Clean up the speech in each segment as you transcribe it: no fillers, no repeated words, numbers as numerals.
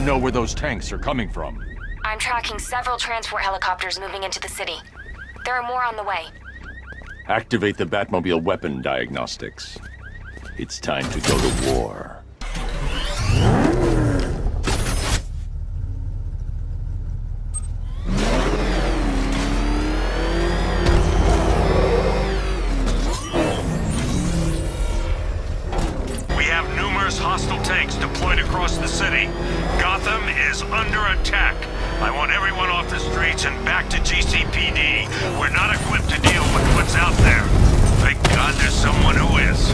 know where those tanks are coming from? I'm tracking several transport helicopters moving into the city. There are more on the way. Activate the Batmobile weapon diagnostics. It's time to go to war. We have numerous hostile tanks deployed across the city. Gotham is under attack. I want everyone off the streets and back to GCPD. We're not equipped to deal with what's out there. Thank God there's someone who is.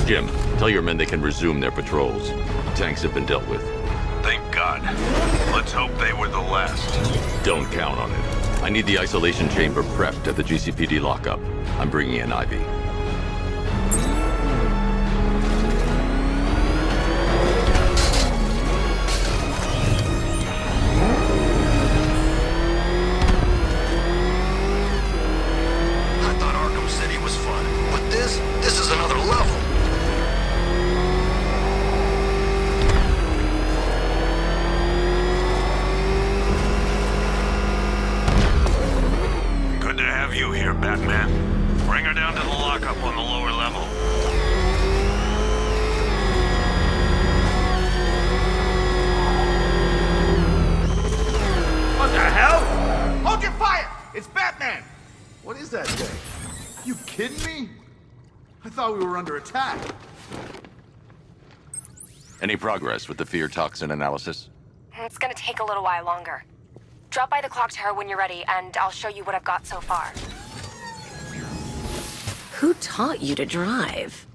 Jim, tell your men they can resume their patrols. Tanks have been dealt with. Thank God. Let's hope they were the last. Don't count on it. I need the isolation chamber prepped at the GCPD lockup. I'm bringing in Ivy. I thought Arkham City was fun, but this is another level. Good to have you here, Batman. Bring her down to the lockup on the lower level. What the hell? Hold your fire! It's Batman! What is that thing? You kidding me? I thought we were under attack. Any progress with the fear toxin analysis? It's gonna take a little while longer. Drop by the clock tower when you're ready, and I'll show you what I've got so far. Who taught you to drive?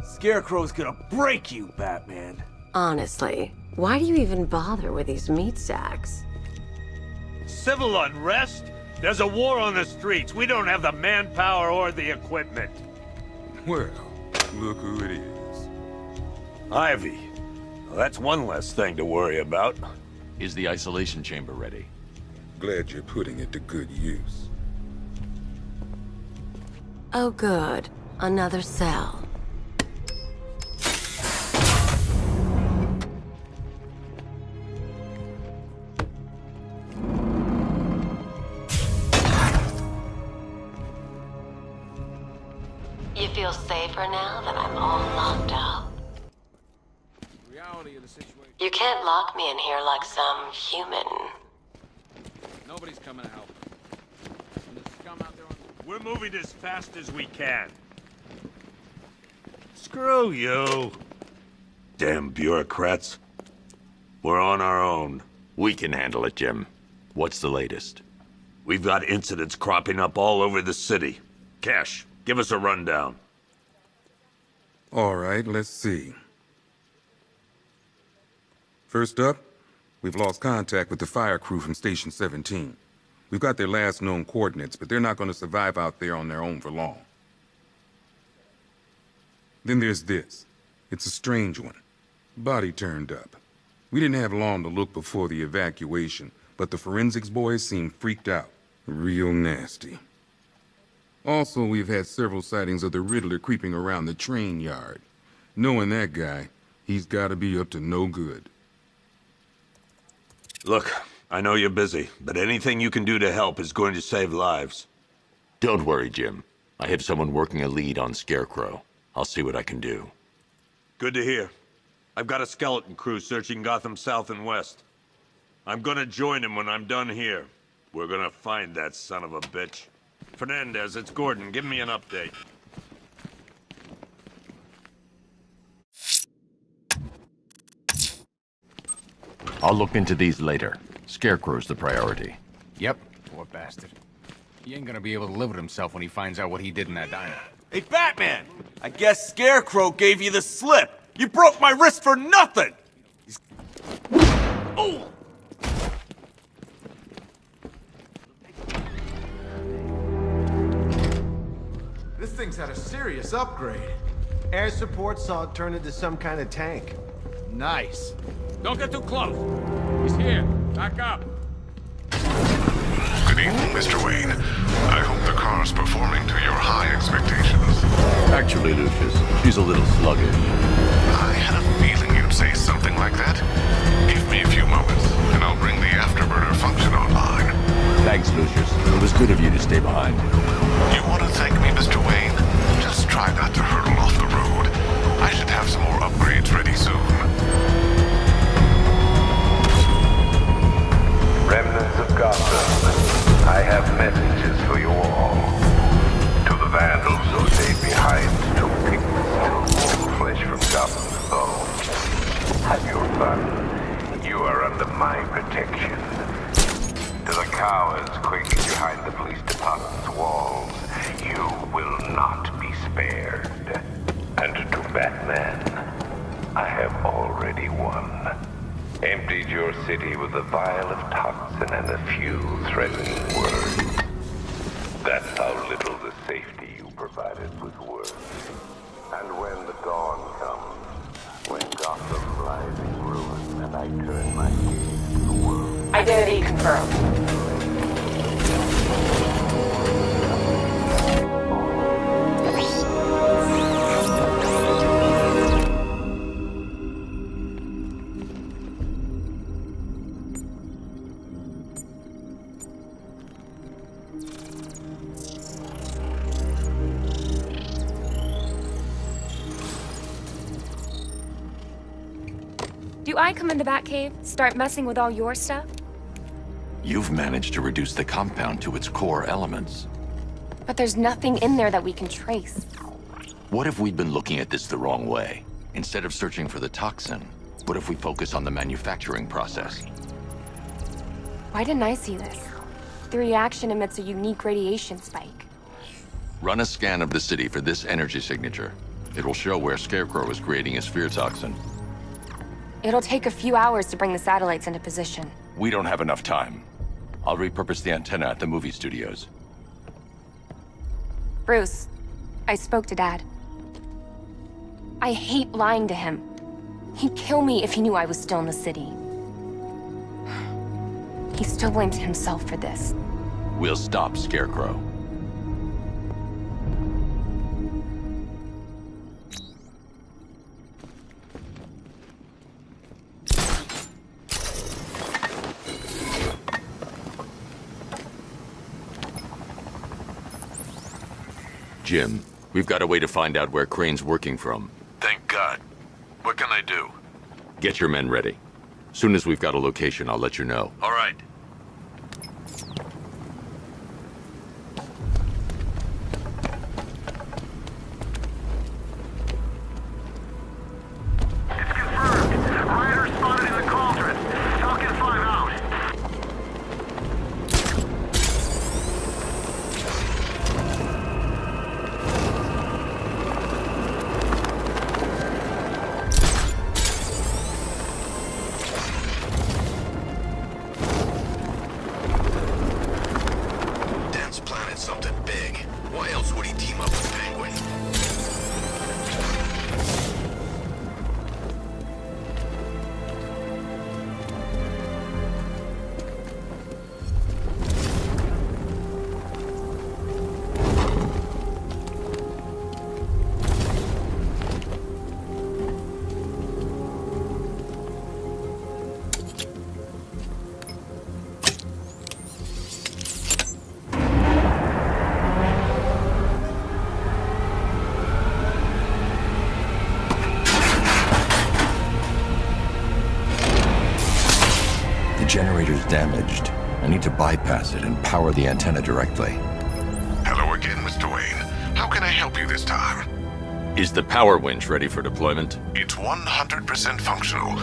Scarecrow's gonna break you, Batman. Honestly, why do you even bother with these meat sacks? Civil unrest? There's a war on the streets. We don't have the manpower or the equipment. Well, look who it is. Ivy. Well, that's one less thing to worry about. Is the isolation chamber ready? Glad you're putting it to good use. Oh good, another cell. You feel safer now that I'm all locked up? Reality of the situation. You can't lock me in here like some human. Nobody's coming to help. And the scum out there on We're moving as fast as we can. Screw you. Damn bureaucrats. We're on our own. We can handle it, Jim. What's the latest? We've got incidents cropping up all over the city. Cash, give us a rundown. All right, let's see. First up, we've lost contact with the fire crew from Station 17. We've got their last known coordinates, but they're not going to survive out there on their own for long. Then there's this. It's a strange one. Body turned up. We didn't have long to look before the evacuation, but the forensics boys seemed freaked out. Real nasty. Also, we've had several sightings of the Riddler creeping around the train yard. Knowing that guy, he's gotta be up to no good. Look, I know you're busy, but anything you can do to help is going to save lives. Don't worry, Jim. I have someone working a lead on Scarecrow. I'll see what I can do. Good to hear. I've got a skeleton crew searching Gotham South and West. I'm gonna join him when I'm done here. We're gonna find that son of a bitch. Fernandez, it's Gordon. Give me an update. I'll look into these later. Scarecrow's the priority. Yep, poor bastard. He ain't gonna be able to live with himself when he finds out what he did in that diner. Hey, Batman! I guess Scarecrow gave you the slip. You broke my wrist for nothing! Oh! This thing's had a serious upgrade. Air support saw it turn into some kind of tank. Nice. Don't get too close. He's here. Back up. Good evening, Mr. Wayne. I hope the car's performing to your high expectations. Actually, Lucius, she's a little sluggish. I had a feeling you'd say something like that. Give me a few moments, and I'll bring the afterburner function online. Thanks, Lucius. It was good of you to stay behind. You want to thank me, Mr. Wayne? Just try not to hurtle off the road. I should have some more upgrades ready soon. Remnants of Gotham, I have messages for you all. To the vandals who stayed behind to pick the still warm flesh from Gotham's bones. Have your fun. You are under my protection. To the cowards quaking behind the police department's walls, you will not be spared. And to Batman, I have already won. Emptied your city with a vial of toxin and a few threatening words. That's how little the safety you provided was worth. And when the dawn comes, when Gotham lies in ruin and I turn my gaze to the world... Identity confirmed. Do I come into Batcave, start messing with all your stuff? You've managed to reduce the compound to its core elements. But there's nothing in there that we can trace. What if we'd been looking at this the wrong way? Instead of searching for the toxin, what if we focus on the manufacturing process? Why didn't I see this? The reaction emits a unique radiation spike. Run a scan of the city for this energy signature. It will show where Scarecrow is creating his fear toxin. It'll take a few hours to bring the satellites into position. We don't have enough time. I'll repurpose the antenna at the movie studios. Bruce, I spoke to Dad. I hate lying to him. He'd kill me if he knew I was still in the city. He still blames himself for this. We'll stop Scarecrow. Jim, we've got a way to find out where Crane's working from. Thank God. What can I do? Get your men ready. Soon as we've got a location, I'll let you know. All right. It's confirmed. Rider spotted in the cauldron. Falcon 5 out. Dan's planted something big. Why else would he team up with Penguin? The generator's damaged. I need to bypass it and power the antenna directly. Hello again, Mr. Wayne. How can I help you this time? Is the power winch ready for deployment? It's 100% functional,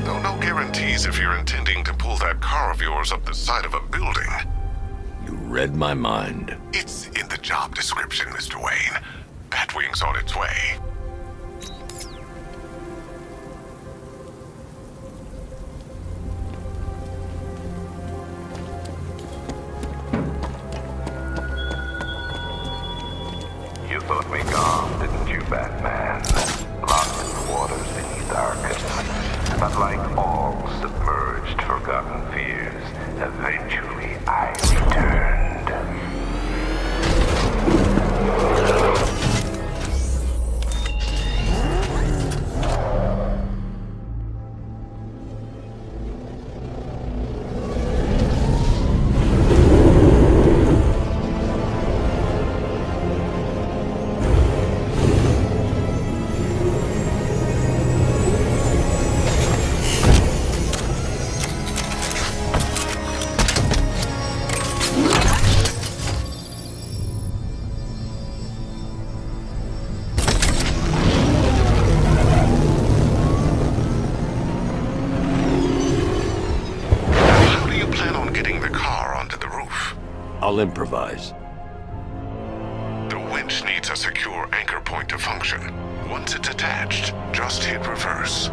though no guarantees if you're intending to pull that car of yours up the side of a building. You read my mind. It's in the job description, Mr. Wayne. Batwing's on its way. You thought me gone, didn't you, Batman? Lost in the waters beneath Arkham. But like all submerged, forgotten fears, eventually I returned. I'll improvise. The winch needs a secure anchor point to function. Once it's attached, just hit reverse.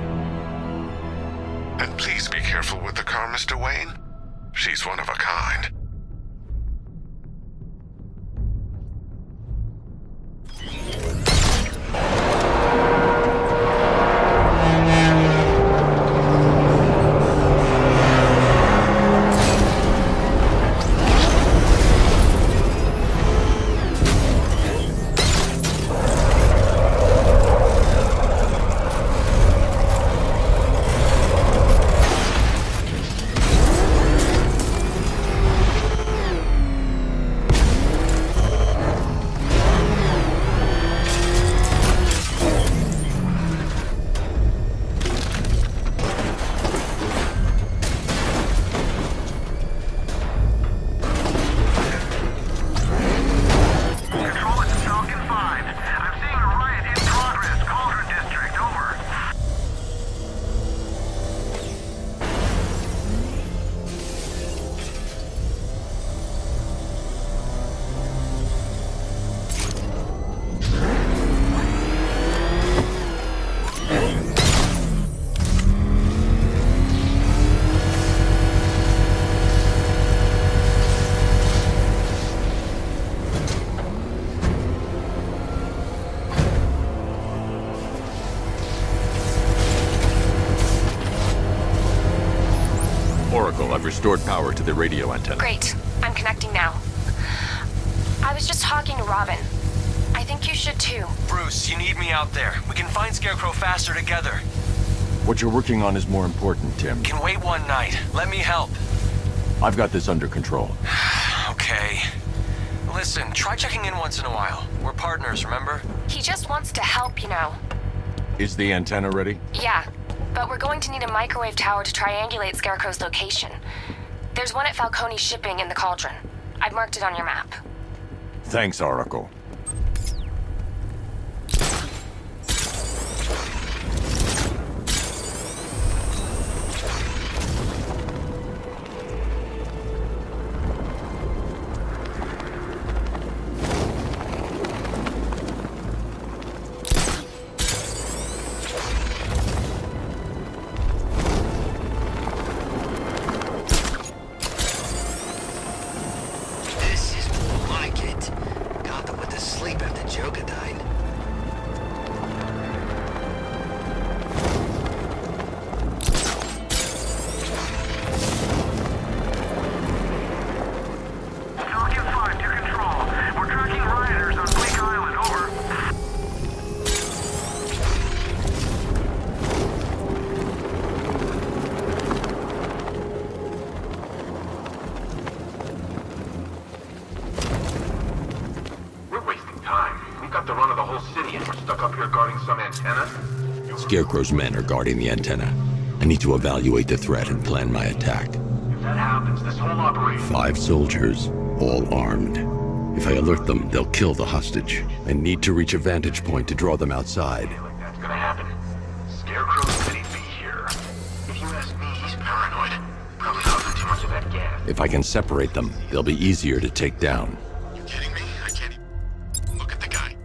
And please be careful with the car, Mr. Wayne. She's one of a kind. I've restored power to the radio antenna. Great. I'm connecting now. I was just talking to Robin. I think you should too. Bruce, you need me out there. We can find Scarecrow faster together. What you're working on is more important, Tim. Can wait one night. Let me help. I've got this under control. Okay. Listen, try checking in once in a while. We're partners, remember? He just wants to help, you know. Is the antenna ready? Yeah, but we're going to need a microwave tower to triangulate Scarecrow's location. There's one at Falcone Shipping in the Cauldron. I've marked it on your map. Thanks, Oracle. Scarecrow's men are guarding the antenna. I need to evaluate the threat and plan my attack. If that happens, this whole operation... 5 soldiers, all armed. If I alert them, they'll kill the hostage. I need to reach a vantage point to draw them outside. That's gonna happen. Scarecrow said he'd be here. If you ask me, he's paranoid. Probably housing too much of that gas. If I can separate them, they'll be easier to take down. You kidding me? I can't even... Look at the guy.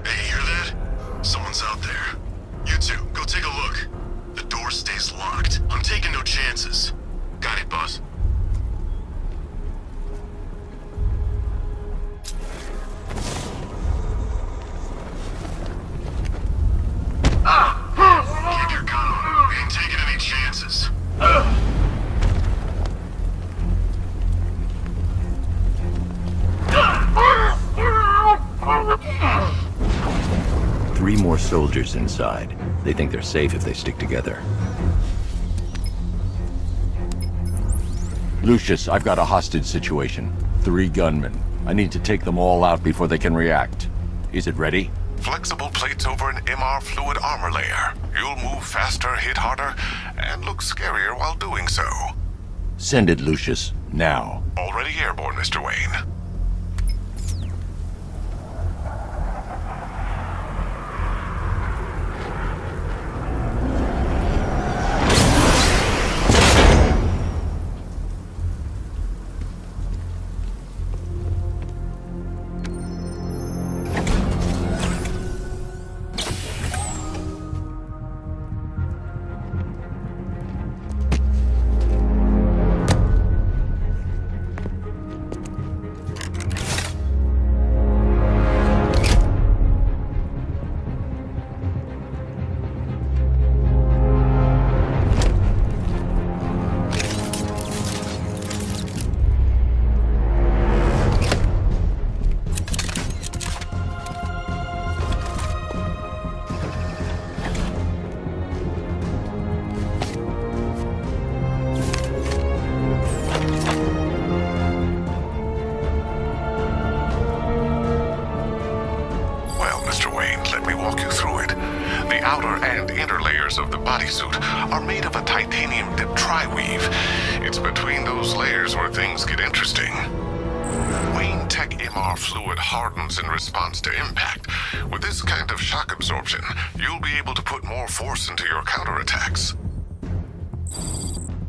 Hey, hear that? Someone's out there. You two, go take a look. The door stays locked. I'm taking no chances. Got it, boss. Keep your gun on. We ain't taking any chances. 3 more soldiers inside. They think they're safe if they stick together. Lucius, I've got a hostage situation. 3 gunmen. I need to take them all out before they can react. Is it ready? Flexible plates over an MR fluid armor layer. You'll move faster, hit harder, and look scarier while doing so. Send it, Lucius. Now. Already airborne, Mr. Wayne. Of the bodysuit are made of a titanium dip tri-weave. It's between those layers where things get interesting. Wayne Tech MR fluid hardens in response to impact. With this kind of shock absorption, you'll be able to put more force into your counterattacks.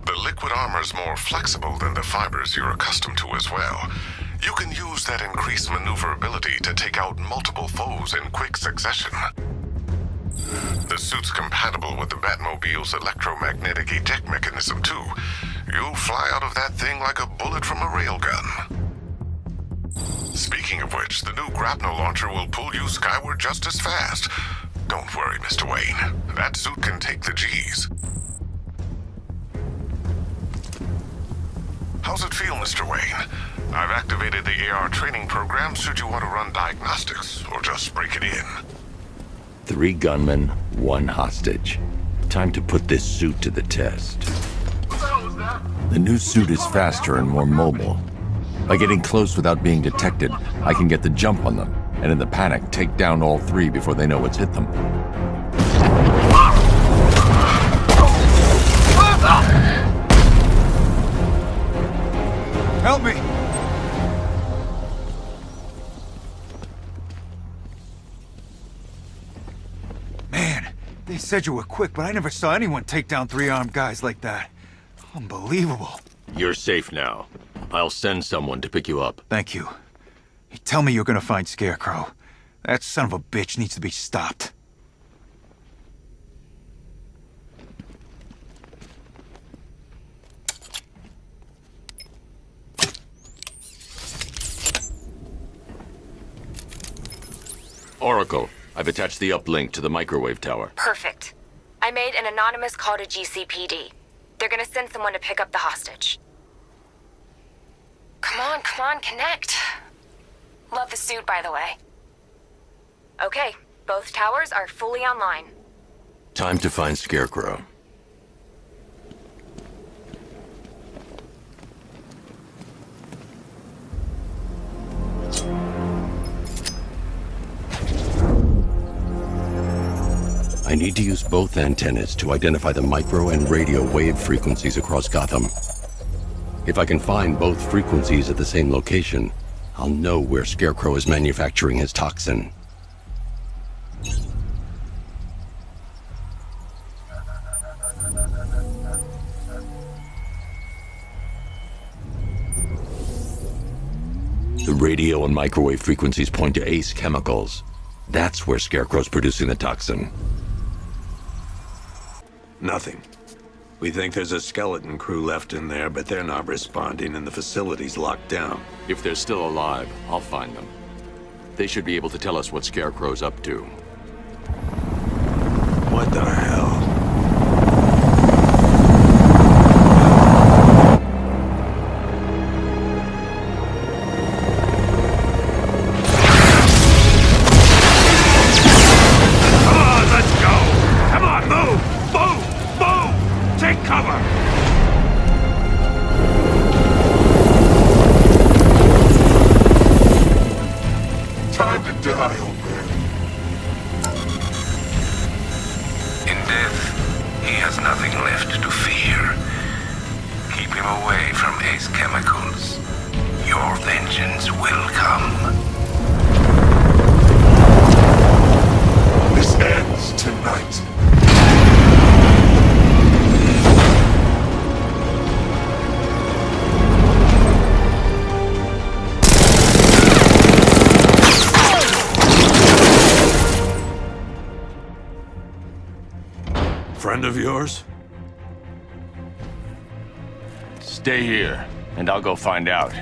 The liquid armor's more flexible than the fibers you're accustomed to as well. You can use that increased maneuverability to take out multiple foes in quick succession. The suit's compatible with the Batmobile's electromagnetic eject mechanism, too. You'll fly out of that thing like a bullet from a railgun. Speaking of which, the new grapnel launcher will pull you skyward just as fast. Don't worry, Mr. Wayne. That suit can take the G's. How's it feel, Mr. Wayne? I've activated the AR training program should you want to run diagnostics, or just break it in. 3 gunmen, 1 hostage. Time to put this suit to the test. What the hell was that? The new suit is faster and more mobile. By getting close without being detected, I can get the jump on them, and in the panic, take down all 3 before they know what's hit them. Help me! They said you were quick, but I never saw anyone take down 3 armed guys like that. Unbelievable. You're safe now. I'll send someone to pick you up. Thank you. You tell me you're gonna find Scarecrow. That son of a bitch needs to be stopped. Oracle, I've attached the uplink to the microwave tower. Perfect. I made an anonymous call to GCPD. They're gonna send someone to pick up the hostage. Come on, connect. Love the suit, by the way. Okay, both towers are fully online. Time to find Scarecrow. I need to use both antennas to identify the micro and radio wave frequencies across Gotham. If I can find both frequencies at the same location, I'll know where Scarecrow is manufacturing his toxin. The radio and microwave frequencies point to Ace Chemicals. That's where Scarecrow's producing the toxin. Nothing. We think there's a skeleton crew left in there, but they're not responding and the facility's locked down. If they're still alive, I'll find them. They should be able to tell us what Scarecrow's up to. What the hell? Friend of yours? Stay here, and I'll go find out.